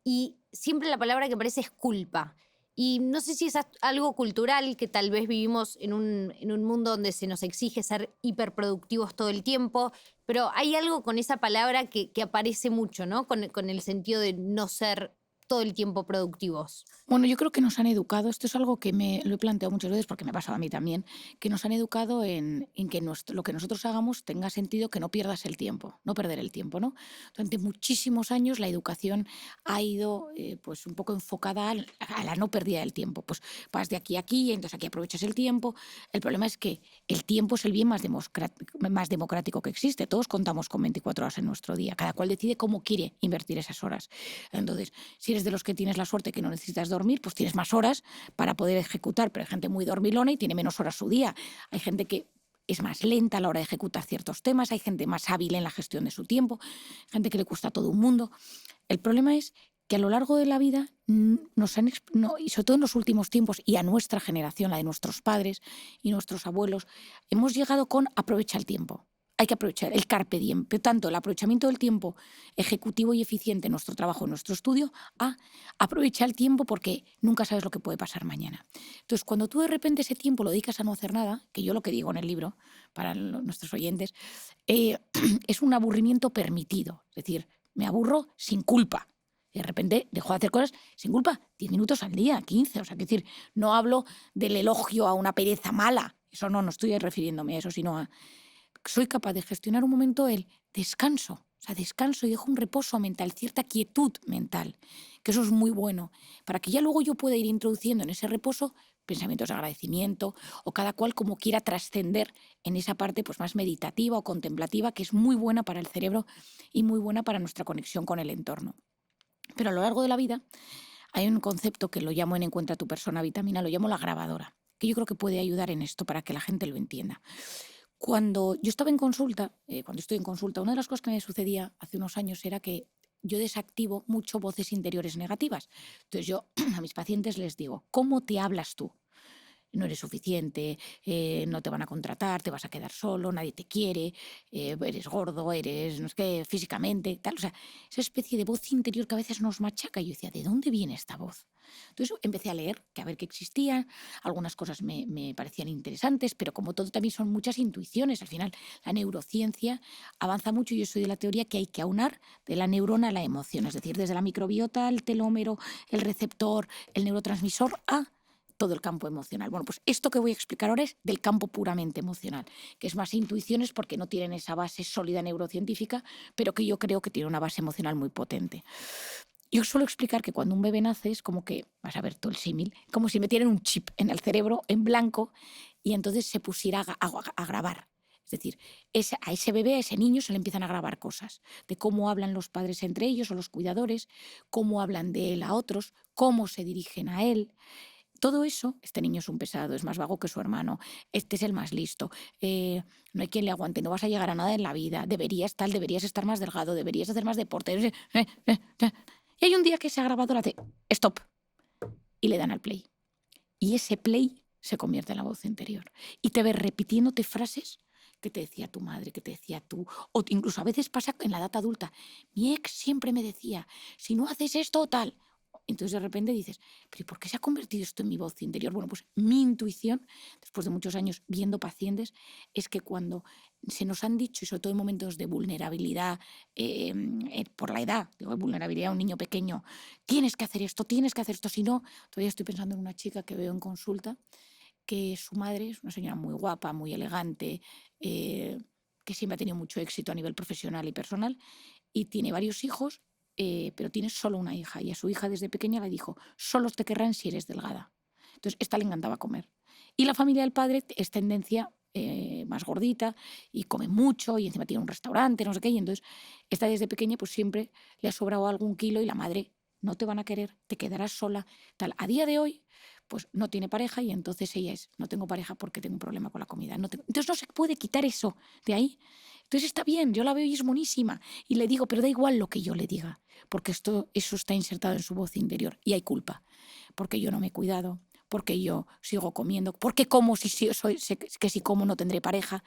y siempre la palabra que aparece es culpa. Y no sé si es algo cultural, que tal vez vivimos en un mundo donde se nos exige ser hiperproductivos todo el tiempo, pero hay algo con esa palabra que aparece mucho, ¿no? Con el sentido de no ser todo el tiempo productivos? Bueno, yo creo que nos han educado, esto es algo que me lo he planteado muchas veces porque me pasaba a mí también, que nos han educado en que lo que nosotros hagamos tenga sentido, que no pierdas el tiempo, no perder el tiempo, ¿no? Durante muchísimos años la educación ha ido pues un poco enfocada a la no pérdida del tiempo. Pues vas de aquí a aquí, y entonces aquí aprovechas el tiempo. El problema es que el tiempo es el bien más democrático que existe. Todos contamos con 24 horas en nuestro día. Cada cual decide cómo quiere invertir esas horas. Entonces, si eres de los que tienes la suerte que no necesitas dormir, pues tienes más horas para poder ejecutar, pero hay gente muy dormilona y tiene menos horas su día. Hay gente que es más lenta a la hora de ejecutar ciertos temas, hay gente más hábil en la gestión de su tiempo, gente que le cuesta a todo un mundo. El problema es que a lo largo de la vida nos han, y sobre todo en los últimos tiempos, y a nuestra generación, la de nuestros padres y nuestros abuelos, hemos llegado con aprovecha el tiempo. Hay que aprovechar el carpe diem, pero tanto el aprovechamiento del tiempo ejecutivo y eficiente en nuestro trabajo, en nuestro estudio, a aprovechar el tiempo porque nunca sabes lo que puede pasar mañana. Entonces, cuando tú de repente ese tiempo lo dedicas a no hacer nada, que yo lo que digo en el libro para nuestros oyentes, es un aburrimiento permitido. Es decir, me aburro sin culpa. Y de repente dejo de hacer cosas sin culpa, 10 minutos al día, 15. O sea, que decir, no hablo del elogio a una pereza mala. Eso no estoy refiriéndome a eso, sino a soy capaz de gestionar un momento el descanso. O sea, descanso y dejo un reposo mental, cierta quietud mental, que eso es muy bueno, para que ya luego yo pueda ir introduciendo en ese reposo pensamientos de agradecimiento o cada cual como quiera trascender en esa parte pues, más meditativa o contemplativa, que es muy buena para el cerebro y muy buena para nuestra conexión con el entorno. Pero a lo largo de la vida hay un concepto que lo llamo en Encuentra tu persona vitamina, lo llamo la grabadora, que yo creo que puede ayudar en esto para que la gente lo entienda. Cuando yo estaba en consulta, cuando estoy en consulta, una de las cosas que me sucedía hace unos años era que yo desactivo mucho voces interiores negativas. Entonces yo a mis pacientes les digo, ¿cómo te hablas tú? No eres suficiente, no te van a contratar, te vas a quedar solo, nadie te quiere, eres gordo, eres, no sé qué, físicamente, tal. O sea, esa especie de voz interior que a veces nos machaca. Y yo decía, ¿de dónde viene esta voz? Entonces empecé a leer, que a ver qué existía, algunas cosas me parecían interesantes, pero como todo también son muchas intuiciones. Al final, la neurociencia avanza mucho y yo soy de la teoría que hay que aunar de la neurona a la emoción, es decir, desde la microbiota, el telómero, el receptor, el neurotransmisor, a todo el campo emocional. Bueno, pues esto que voy a explicar ahora es del campo puramente emocional, que es más intuiciones porque no tienen esa base sólida neurocientífica, pero que yo creo que tiene una base emocional muy potente. Yo suelo explicar que cuando un bebé nace es como que, vas a ver todo el símil, como si metieran un chip en el cerebro en blanco y entonces se pusiera a grabar. Es decir, a ese bebé, a ese niño se le empiezan a grabar cosas de cómo hablan los padres entre ellos o los cuidadores, cómo hablan de él a otros, cómo se dirigen a él. Todo eso, este niño es un pesado, es más vago que su hermano, este es el más listo, no hay quien le aguante, no vas a llegar a nada en la vida, deberías estar más delgado, deberías hacer más deporte. Y hay un día que esa grabadora hace stop y le dan al play. Y ese play se convierte en la voz interior. Y te ves repitiéndote frases que te decía tu madre, que te decía tú. O incluso a veces pasa en la edad adulta. Mi ex siempre me decía, si no haces esto o tal. Entonces de repente dices, pero ¿por qué se ha convertido esto en mi voz interior? Bueno, pues mi intuición, después de muchos años viendo pacientes, es que cuando se nos han dicho, y sobre todo en momentos de vulnerabilidad, por la edad, digo, vulnerabilidad a un niño pequeño, tienes que hacer esto, si no, todavía estoy pensando en una chica que veo en consulta, que su madre es una señora muy guapa, muy elegante, que siempre ha tenido mucho éxito a nivel profesional y personal, y tiene varios hijos, pero tiene solo una hija. Y a su hija desde pequeña le dijo, solo te querrán si eres delgada. Entonces, esta le encantaba comer. Y la familia del padre es tendencia más gordita y come mucho y encima tiene un restaurante, no sé qué. Y entonces, esta desde pequeña pues siempre le ha sobrado algún kilo y la madre, no te van a querer, te quedarás sola, tal. A día de hoy, pues no tiene pareja y entonces ella es, no tengo pareja porque tengo un problema con la comida. Entonces no se puede quitar eso de ahí. Entonces está bien, yo la veo y es monísima. Y le digo, pero da igual lo que yo le diga, porque eso está insertado en su voz interior y hay culpa, porque yo no me he cuidado, porque yo sigo comiendo, porque como que si como no tendré pareja.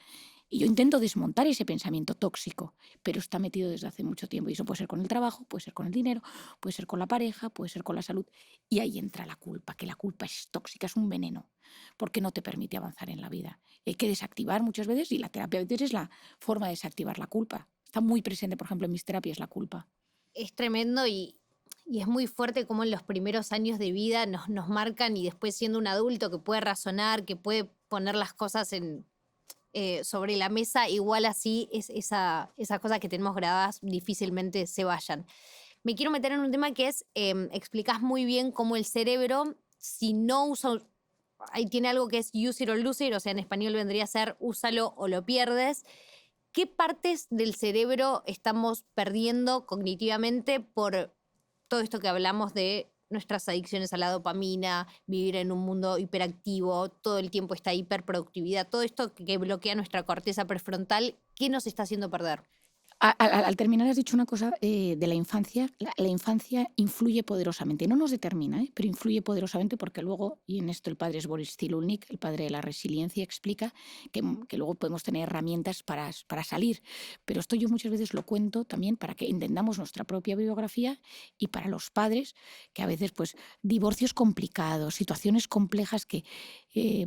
Y yo intento desmontar ese pensamiento tóxico, pero está metido desde hace mucho tiempo. Y eso puede ser con el trabajo, puede ser con el dinero, puede ser con la pareja, puede ser con la salud. Y ahí entra la culpa, que la culpa es tóxica, es un veneno, porque no te permite avanzar en la vida. Y hay que desactivar muchas veces, y la terapia a veces es la forma de desactivar la culpa. Está muy presente, por ejemplo, en mis terapias la culpa. Es tremendo y Y es muy fuerte cómo en los primeros años de vida nos marcan y después siendo un adulto que puede razonar, que puede poner las cosas sobre la mesa, igual así esas cosas que tenemos grabadas difícilmente se vayan. Me quiero meter en un tema que es, explicás muy bien cómo el cerebro, si no usa, ahí tiene algo que es use it or lose it, o sea, en español vendría a ser úsalo o lo pierdes. ¿Qué partes del cerebro estamos perdiendo cognitivamente por todo esto que hablamos de nuestras adicciones a la dopamina, vivir en un mundo hiperactivo, todo el tiempo esta hiperproductividad, todo esto que bloquea nuestra corteza prefrontal? ¿Qué nos está haciendo perder? Al terminar has dicho una cosa de la infancia. La infancia influye poderosamente, no nos determina, pero influye poderosamente porque luego, y en esto el padre es Boris Cyrulnik, el padre de la resiliencia, explica que luego podemos tener herramientas para salir. Pero esto yo muchas veces lo cuento también para que entendamos nuestra propia biografía y para los padres, que a veces pues divorcios complicados, situaciones complejas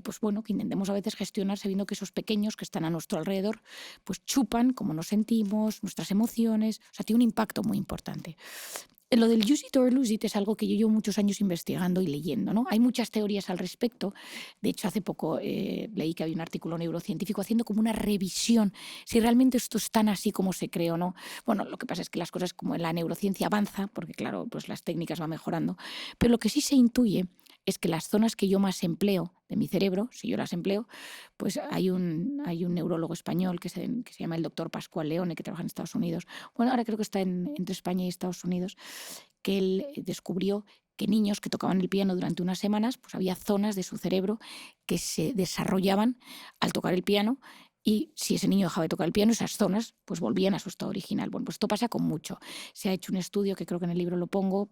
pues bueno, que intentemos a veces gestionar sabiendo que esos pequeños que están a nuestro alrededor pues chupan cómo nos sentimos, nuestras emociones, o sea, tiene un impacto muy importante. Lo del use it or lose it es algo que yo llevo muchos años investigando y leyendo, ¿no? Hay muchas teorías al respecto. De hecho, hace poco leí que había un artículo neurocientífico haciendo como una revisión si realmente esto es tan así como se cree o no. Bueno, lo que pasa es que las cosas como en la neurociencia avanza, porque claro, pues las técnicas van mejorando, pero lo que sí se intuye es que las zonas que yo más empleo de mi cerebro, si yo las empleo, pues hay un neurólogo español que se llama el doctor Pascual Leone, que trabaja en Estados Unidos. Bueno, ahora creo que está entre España y Estados Unidos, que él descubrió que niños que tocaban el piano durante unas semanas, pues había zonas de su cerebro que se desarrollaban al tocar el piano. Y si ese niño dejaba de tocar el piano, esas zonas pues volvían a su estado original. Bueno, pues esto pasa con mucho. Se ha hecho un estudio que creo que en el libro lo pongo,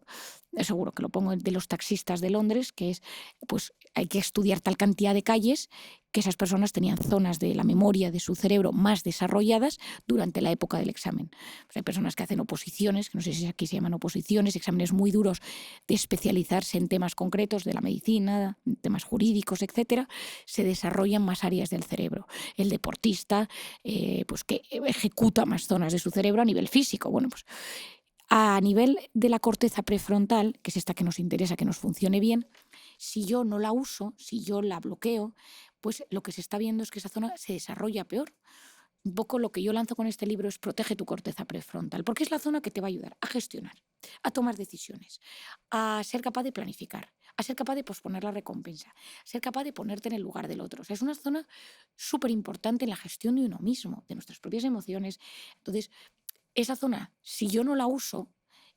seguro que lo pongo, de los taxistas de Londres, que es, pues hay que estudiar tal cantidad de calles que esas personas tenían zonas de la memoria de su cerebro más desarrolladas durante la época del examen. Pues hay personas que hacen oposiciones, que no sé si aquí se llaman oposiciones, exámenes muy duros de especializarse en temas concretos de la medicina, temas jurídicos, etcétera, se desarrollan más áreas del cerebro. El deportista, pues que ejecuta más zonas de su cerebro a nivel físico. Bueno, pues a nivel de la corteza prefrontal, que es esta que nos interesa, que nos funcione bien, si yo no la uso, si yo la bloqueo, pues lo que se está viendo es que esa zona se desarrolla peor. Un poco lo que yo lanzo con este libro es protege tu corteza prefrontal, porque es la zona que te va a ayudar a gestionar, a tomar decisiones, a ser capaz de planificar, a ser capaz de posponer la recompensa, a ser capaz de ponerte en el lugar del otro. O sea, es una zona súper importante en la gestión de uno mismo, de nuestras propias emociones. Entonces, esa zona, si yo no la uso,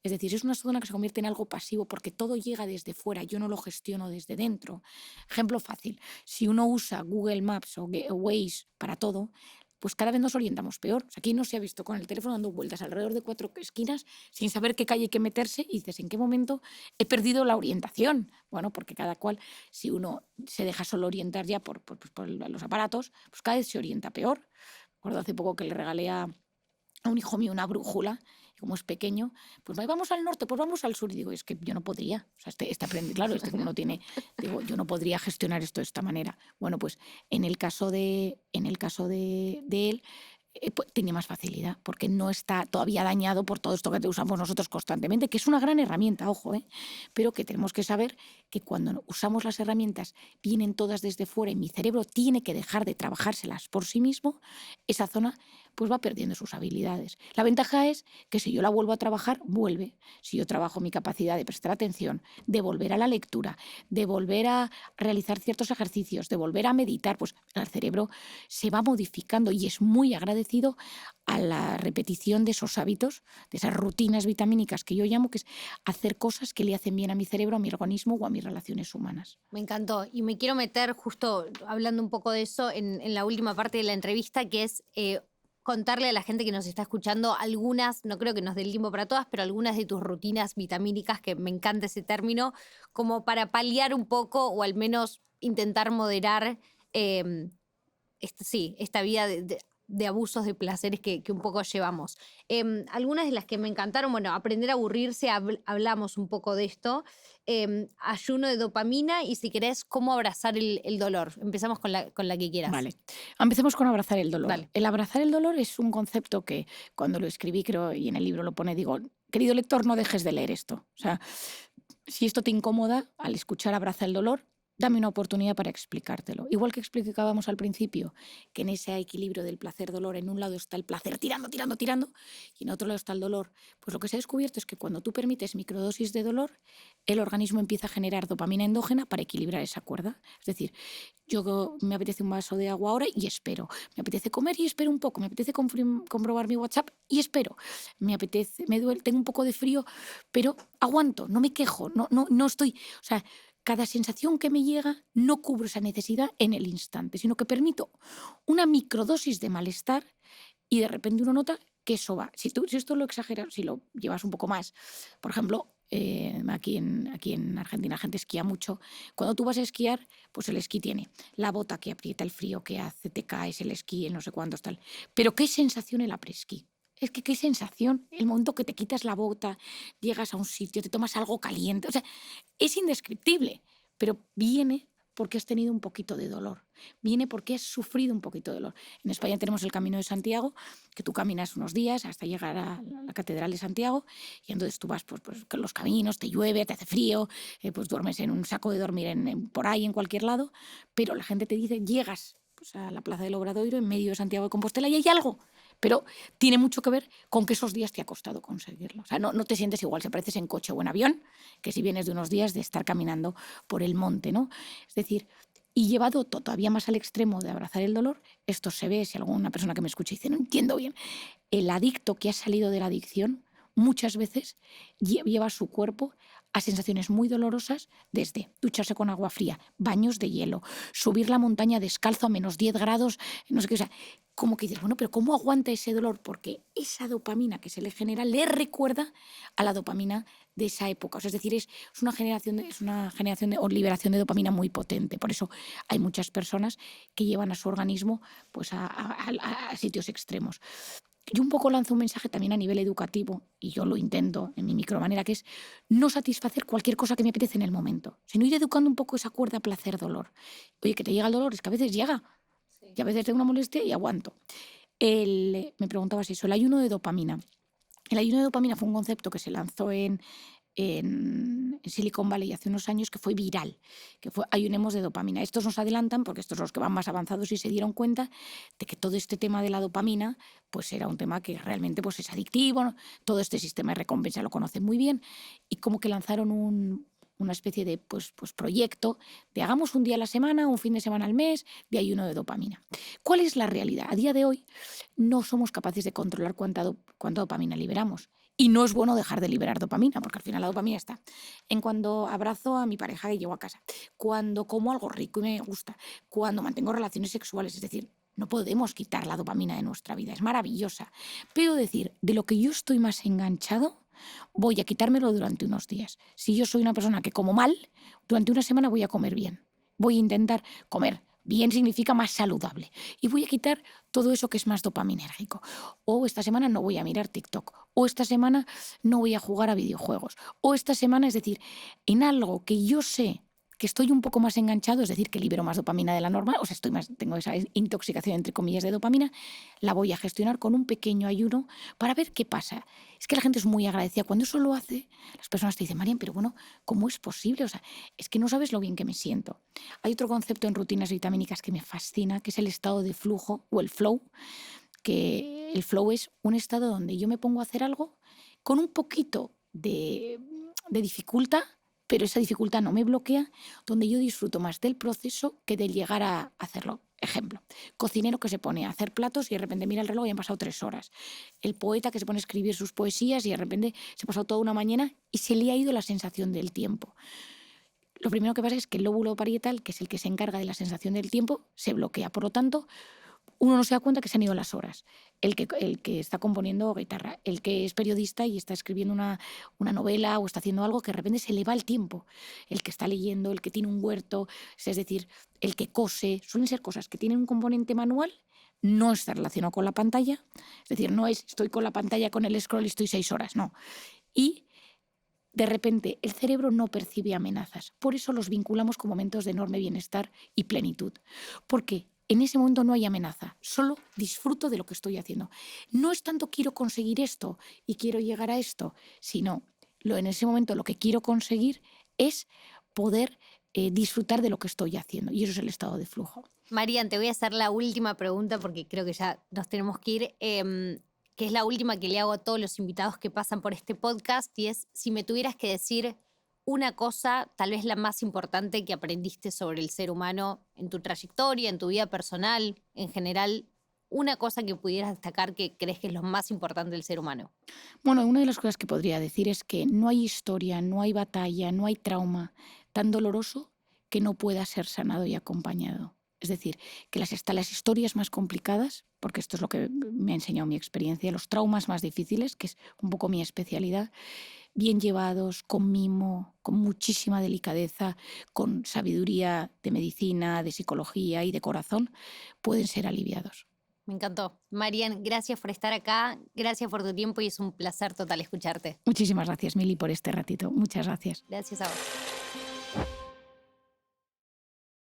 es decir, es una zona que se convierte en algo pasivo porque todo llega desde fuera, yo no lo gestiono desde dentro. Ejemplo fácil, si uno usa Google Maps o Waze para todo, pues cada vez nos orientamos peor. O sea, aquí no se ha visto con el teléfono dando vueltas alrededor de 4 esquinas sin saber qué calle hay que meterse y dices, ¿en qué momento he perdido la orientación? Bueno, porque cada cual, si uno se deja solo orientar ya por los aparatos, pues cada vez se orienta peor. Recuerdo hace poco que le regalé a un hijo mío una brújula, y como es pequeño, pues vamos al norte, pues vamos al sur. Y digo, es que yo no podría, o sea, claro, como no tiene, digo, yo no podría gestionar esto de esta manera. Bueno, pues en el caso de él, pues, tiene más facilidad, porque no está todavía dañado por todo esto que usamos nosotros constantemente, que es una gran herramienta, ojo, pero que tenemos que saber que cuando usamos las herramientas vienen todas desde fuera y mi cerebro tiene que dejar de trabajárselas por sí mismo, esa zona pues va perdiendo sus habilidades. La ventaja es que si yo la vuelvo a trabajar, vuelve. Si yo trabajo mi capacidad de prestar atención, de volver a la lectura, de volver a realizar ciertos ejercicios, de volver a meditar, pues el cerebro se va modificando y es muy agradecido a la repetición de esos hábitos, de esas rutinas vitamínicas que yo llamo, que es hacer cosas que le hacen bien a mi cerebro, a mi organismo o a mis relaciones humanas. Me encantó. Y me quiero meter, justo hablando un poco de eso, en la última parte de la entrevista, que es contarle a la gente que nos está escuchando algunas, no creo que nos dé el tiempo para todas, pero algunas de tus rutinas vitamínicas, que me encanta ese término, como para paliar un poco o al menos intentar moderar esta vida de abusos de placeres que un poco llevamos. Algunas de las que me encantaron, bueno, aprender a aburrirse, hablamos un poco de esto, ayuno de dopamina y si querés, cómo abrazar el dolor. Empezamos con la que quieras. Vale, empecemos con abrazar el dolor. Dale. El abrazar el dolor es un concepto que cuando lo escribí, creo, y en el libro lo pone, digo, querido lector, no dejes de leer esto. O sea, si esto te incomoda, al escuchar Abraza el dolor, dame una oportunidad para explicártelo. Igual que explicábamos al principio, que en ese equilibrio del placer-dolor, en un lado está el placer tirando, tirando, tirando, y en otro lado está el dolor. Pues lo que se ha descubierto es que cuando tú permites microdosis de dolor, el organismo empieza a generar dopamina endógena para equilibrar esa cuerda. Es decir, yo me apetece un vaso de agua ahora y espero. Me apetece comer y espero un poco. Me apetece comprobar mi WhatsApp y espero. Me duele, tengo un poco de frío, pero aguanto, no me quejo, no estoy. O sea, cada sensación que me llega no cubro esa necesidad en el instante, sino que permito una microdosis de malestar y de repente uno nota que eso va. Si esto lo exageras, si lo llevas un poco más, por ejemplo, aquí en Argentina la gente esquía mucho. Cuando tú vas a esquiar, pues el esquí tiene la bota que aprieta, el frío que hace, te caes, el esquí, el no sé cuántos, tal. Pero qué sensación el apresquí. Es que qué sensación, el momento que te quitas la bota, llegas a un sitio, te tomas algo caliente, o sea, es indescriptible, pero viene porque has tenido un poquito de dolor, viene porque has sufrido un poquito de dolor. En España tenemos el Camino de Santiago, que tú caminas unos días hasta llegar a la Catedral de Santiago, y entonces tú vas pues con los caminos, te llueve, te hace frío, pues duermes en un saco de dormir por ahí, en cualquier lado, pero la gente te dice, llegas pues, a la Plaza del Obradoiro, en medio de Santiago de Compostela, y hay algo. Pero tiene mucho que ver con que esos días te ha costado conseguirlo. O sea, no te sientes igual si apareces en coche o en avión que si vienes de unos días de estar caminando por el monte, ¿no? Es decir, y llevado todavía más al extremo de abrazar el dolor, esto se ve, si alguna persona que me escucha dice, no entiendo bien, el adicto que ha salido de la adicción muchas veces lleva su cuerpo a sensaciones muy dolorosas, desde ducharse con agua fría, baños de hielo, subir la montaña descalzo a menos 10 grados, no sé qué, o sea, como que dices, bueno, pero ¿cómo aguanta ese dolor? Porque esa dopamina que se le genera le recuerda a la dopamina de esa época. O sea, es decir, es una generación o liberación de dopamina muy potente. Por eso hay muchas personas que llevan a su organismo pues, a sitios extremos. Yo un poco lanzo un mensaje también a nivel educativo, y yo lo intento en mi micromanera, que es no satisfacer cualquier cosa que me apetece en el momento, sino ir educando un poco esa cuerda placer-dolor. Oye, que te llega el dolor, es que a veces llega, y a veces tengo una molestia y aguanto. Me preguntabas eso, el ayuno de dopamina. El ayuno de dopamina fue un concepto que se lanzó en Silicon Valley hace unos años, que fue viral, que fue ayunemos de dopamina. Estos nos adelantan porque estos son los que van más avanzados y se dieron cuenta de que todo este tema de la dopamina pues era un tema que realmente pues, es adictivo, ¿no? Todo este sistema de recompensa lo conocen muy bien, y como que lanzaron una especie de pues, proyecto de hagamos un día a la semana, un fin de semana al mes de ayuno de dopamina. ¿Cuál es la realidad? A día de hoy no somos capaces de controlar cuánta dopamina liberamos. Y no es bueno dejar de liberar dopamina, porque al final la dopamina está en cuando abrazo a mi pareja y llego a casa, cuando como algo rico y me gusta, cuando mantengo relaciones sexuales. Es decir, no podemos quitar la dopamina de nuestra vida, es maravillosa. Pero decir, de lo que yo estoy más enganchado, voy a quitármelo durante unos días. Si yo soy una persona que como mal, durante una semana voy a comer bien. Voy a intentar comer bien, significa más saludable. Y voy a quitar todo eso que es más dopaminérgico. O esta semana no voy a mirar TikTok. O esta semana no voy a jugar a videojuegos. O esta semana, es decir, en algo que yo sé que estoy un poco más enganchado, es decir, que libero más dopamina de la normal, o sea, tengo esa intoxicación, entre comillas, de dopamina, la voy a gestionar con un pequeño ayuno para ver qué pasa. Es que la gente es muy agradecida. Cuando eso lo hace, las personas te dicen, Marian, pero bueno, ¿cómo es posible? O sea, es que no sabes lo bien que me siento. Hay otro concepto en rutinas vitamínicas que me fascina, que es el estado de flujo o el flow, que el flow es un estado donde yo me pongo a hacer algo con un poquito de dificultad, pero esa dificultad no me bloquea, donde yo disfruto más del proceso que del llegar a hacerlo. Ejemplo, cocinero que se pone a hacer platos y de repente mira el reloj y han pasado 3 horas. El poeta que se pone a escribir sus poesías y de repente se ha pasado toda una mañana y se le ha ido la sensación del tiempo. Lo primero que pasa es que el lóbulo parietal, que es el que se encarga de la sensación del tiempo, se bloquea. Por lo tanto, uno no se da cuenta que se han ido las horas. El que está componiendo guitarra, el que es periodista y está escribiendo una novela o está haciendo algo, que de repente se le va el tiempo. El que está leyendo, el que tiene un huerto, es decir, el que cose, suelen ser cosas que tienen un componente manual, no está relacionado con la pantalla. Es decir, no es estoy con la pantalla, con el scroll y estoy 6 horas, no. Y de repente el cerebro no percibe amenazas. Por eso los vinculamos con momentos de enorme bienestar y plenitud. Porque en ese momento no hay amenaza, solo disfruto de lo que estoy haciendo. No es tanto quiero conseguir esto y quiero llegar a esto, sino en ese momento lo que quiero conseguir es poder disfrutar de lo que estoy haciendo. Y eso es el estado de flujo. Marian, te voy a hacer la última pregunta porque creo que ya nos tenemos que ir, que es la última que le hago a todos los invitados que pasan por este podcast, y es si me tuvieras que decir una cosa, tal vez la más importante que aprendiste sobre el ser humano en tu trayectoria, en tu vida personal, en general, una cosa que pudieras destacar que crees que es lo más importante del ser humano. Bueno, una de las cosas que podría decir es que no hay historia, no hay batalla, no hay trauma tan doloroso que no pueda ser sanado y acompañado. Es decir, que las historias más complicadas, porque esto es lo que me ha enseñado mi experiencia, los traumas más difíciles, que es un poco mi especialidad, bien llevados, con mimo, con muchísima delicadeza, con sabiduría de medicina, de psicología y de corazón, pueden ser aliviados. Me encantó. Marian, gracias por estar acá, gracias por tu tiempo y es un placer total escucharte. Muchísimas gracias, Mili, por este ratito. Muchas gracias. Gracias a vos.